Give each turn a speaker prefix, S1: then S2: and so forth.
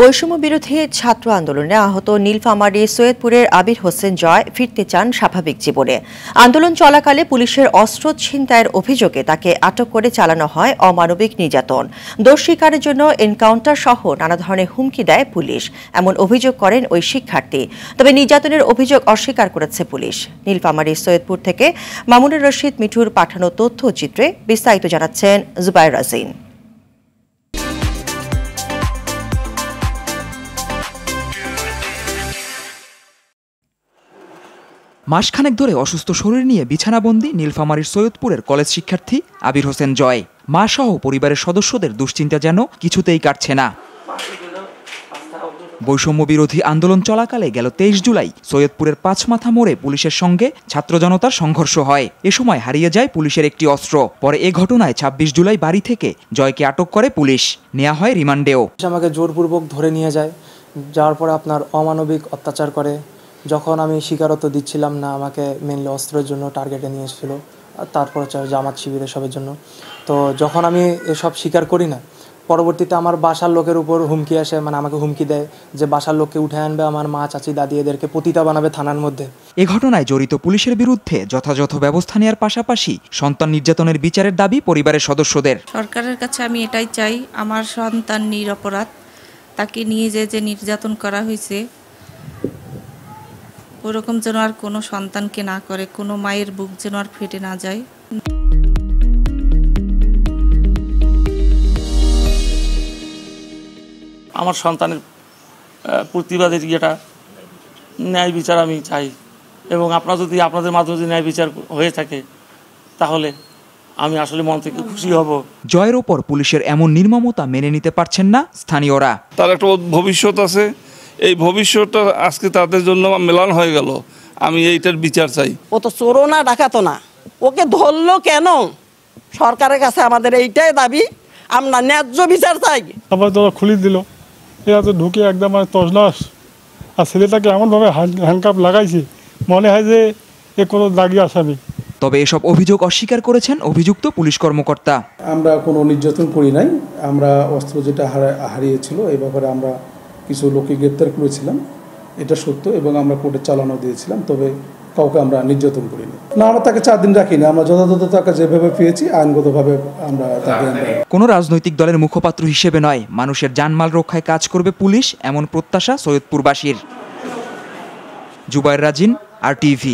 S1: বৈষম্য বিরোধী ছাত্র আন্দোলনে আহত নীলফামারী সৈয়দপুরের আবির হোসেন জয় ফিরতে চান স্বাভাবিক জীবনে। আন্দোলন চলাকালে পুলিশের অস্ত্র ছিনতাইয়ের অভিযোগে তাকে আটক করে চালানো হয় অমানবিক নির্যাতন। দোষ স্বীকারের জন্য এনকাউন্টার সহ নানা ধরনের হুমকি দেয় পুলিশ, এমন অভিযোগ করেন ওই শিক্ষার্থী। তবে নির্যাতনের অভিযোগ অস্বীকার করেছে পুলিশ। নীলফামারী সৈয়দপুর থেকে মামুনুর রশিদ মিঠুর পাঠানো তথ্যচিত্রে বিস্তারিত জানাচ্ছেন জুবায়ের রাজিন।
S2: মাসখানেক ধরে অসুস্থ শরীর নিয়ে বিছানাবন্দি নীলফামারীর সৈয়দপুরের কলেজ শিক্ষার্থী আবির হোসেন জয়। মা সহ পরিবারের সদস্যদের দুশ্চিন্তা যেন কিছুতেই কাটছে না। বৈষম্য বিরোধী আন্দোলন চলাকালে গেল 23 জুলাই সৈয়দপুরের পাঁচমাথা মোড়ে পুলিশের সঙ্গে ছাত্র জনতার সংঘর্ষ হয়। এ সময় হারিয়ে যায় পুলিশের একটি অস্ত্র। পরে এ ঘটনায় 26 জুলাই বাড়ি থেকে জয়কে আটক করে পুলিশ, নেওয়া হয় রিমান্ডেও।
S3: আমাকে জোরপূর্বক ধরে নিয়ে যায়, যাওয়ার পরে আপনার অমানবিক অত্যাচার করে। যখন আমি স্বীকারোক্তি দিচ্ছিলাম না, আমাকে মেনলি অস্ত্রের জন্য টার্গেটে নিয়ে এসেছিল, আর তারপর জামাত শিবির এসবের জন্য। তো যখন আমি এসব স্বীকার করি না, পরবর্তীতে আমার বাসার লোকের উপর হুমকি আসে, মানে আমাকে হুমকি দেয় যে বাসার লোককে উঠে আনবে, আমার মা চাচি দাদি এদেরকে পতিতা বানাবে থানার মধ্যে।
S2: এ ঘটনায় জড়িত পুলিশের বিরুদ্ধে যথাযথ ব্যবস্থা নেওয়ার পাশাপাশি সন্তান নির্যাতনের বিচারের দাবি পরিবারের সদস্যদের।
S4: সরকারের কাছে আমি এটাই চাই, আমার সন্তান নিরপরাধ, তাকে নিয়ে যে নির্যাতন করা হয়েছে ওরকম যেন আর কোনো সন্তানকে না করে, কোনো মায়ের বুক যেন আর ফেটে না যায়।
S5: আমার সন্তানের প্রতিবাদের ইয়েটা ন্যায় বিচার আমি চাই, এবং আপনাদের মাধ্যমে যদি ন্যায় বিচার হয়ে থাকে তাহলে আমি আসলে মন থেকে খুশি হব।
S2: জয়ের ওপর পুলিশের এমন নির্মমতা মেনে নিতে পারছেন না স্থানীয়রা।
S6: তার একটা ভবিষ্যৎ আছে, এই ভবিষ্যৎটা আজকে তাদের জন্য মেলান হয়ে গেল। আমি এইটার বিচার চাই।
S7: ও তো চোরো না, ডাকাতো না, ওকে ধরলো কেন? সরকারের কাছে আমাদের এইটাই দাবি, আমরা ন্যায্য বিচার চাই।
S8: আবার তোরা খুলে দিল, এরা তো ঢুকে একদম তছনছ। আর ছেলেটাকে এমনভাবে হ্যান্ডকাপ লাগাইছে, মনে হয় যে এ কোনো দাগি আসামি।
S2: তবে এসব অভিযোগ অস্বীকার করেছেন অভিযুক্ত পুলিশ কর্মকর্তা।
S9: আমরা কোনো নির্যাতন করি নাই, আমরা অস্ত্র যেটা হারিয়েছিল এই ব্যাপারে আমরা কিছু লোককে গ্রেপ্তার করেছিলাম, এটা সত্য, এবং আমরা কোর্টে চালানো দিয়েছিলাম। তবে কাউকে আমরা নির্যাতন করিনি। না, আমরা তাকে 4 দিন রাখিনি, আমরা যথাযথ তাকে যেভাবে পেয়েছি আইনগতভাবে আমরা তাকে।
S2: কোনো রাজনৈতিক দলের মুখপাত্র হিসেবে নয়, মানুষের জানমাল রক্ষায় কাজ করবে পুলিশ, এমন প্রত্যাশা সৈয়দপুরবাসীর। জুবায়ের রাজিন, RTV।